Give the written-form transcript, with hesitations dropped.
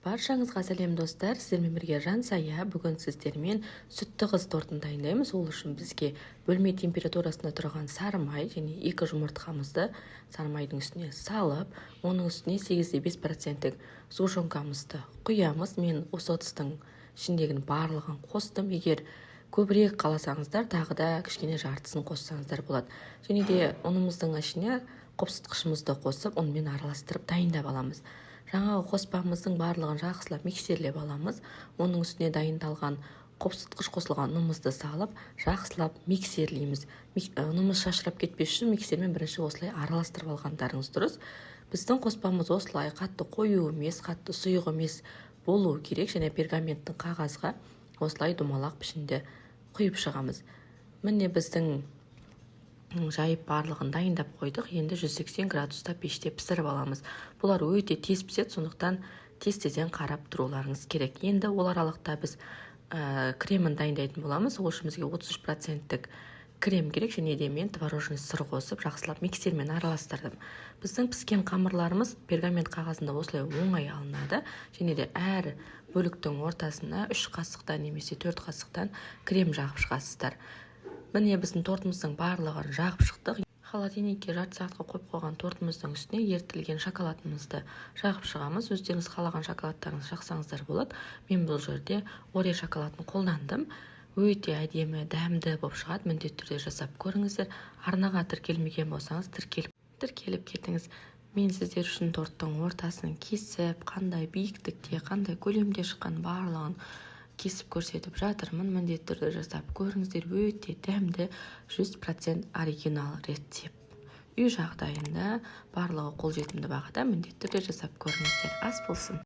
Баршаңызға сәлем достар, сіздермен бірге Жансая. Бүгін сіздермен сүтті қыз тортын дайындаймыз. Ол үшін бізге бөлме температурасында тұрған сары май және 2 жұмыртқамызды сары майдың үстіне салып, оның үстіне 8,5% су жоңқамызды құямыз. Мен осы ыдыстың ішіндегінің барлығын қостым. Егер көбірек қаласаңыздар, тағы да кішкене жартысын қоссаңыздар болады. Және де ұнымыздың ішіне қопсытқышымызды қосып, онымен араластырып дайындап аламыз. Жаңағы қоспамыздың барлығын жақсылап миксерлеп аламыз. Оның үстіне дайындалған қопсытқыш қосылған ұнымызды салып, жақсылап миксерлейміз. Ұнымыз шашырап кетпес үшін миксермен бірінші осылай араластырып алғандарыңыз дұрыс. Біздің қоспамыз осылай қатты қою емес, қатты сұйық емес болу керек, және пергаменттің қағазға осылай домалақ пішінде құйып шығамыз. Міне біздің жайып барлығын дайындап қойдық. Енді 180 градуста пеште пісіріп аламыз. Бұлар өте тез піседі, сондықтан тез-тезден қарап тұруларыңыз керек. Енді ол аралықта біз кремін дайындайтын боламыз. Ол үшін бізге 33% крем керек, және де мен творожный сыр қосып, жақсылап миксермен араластырдым. Біздің піскен қамырларымыз пергамент қағазында осылай оңай алынады, және де әр бөліктің ортасына 3 қасықтан немесе 4 қасықтан крем жағып шығасыздар. Міне біздің тортымыздың барлығын жағып шықтық. Холодильникке жарты сағатқа қойып қойған тортымыздың үстіне ерітілген шоколадымызды жағып шығамыз. Өздеріңіз қалаған шоколадтарыңызды жақсаңыздар болады. Мен бұл жерде Орео шоколадын қолдандым. Өте әдемі, дәмді болып шығады. Міндетті түрде жасап көріңіздер. Арнаға тіркелмеген болсаңыз тіркеліп кетіңіз. Мен сіздер үшін торттың ортасын кесіп, қандай биіктікте, қандай көлемде шыққан барлығын кесіп көрсетіп жатырмын. Міндетті түрде жасап көріңіздер. Өте дәмді, 100% оригинал рецепт. Үй жағдайында барлығы қолжетімді бағада, міндетті түрде жасап көріңіздер. Ас болсын.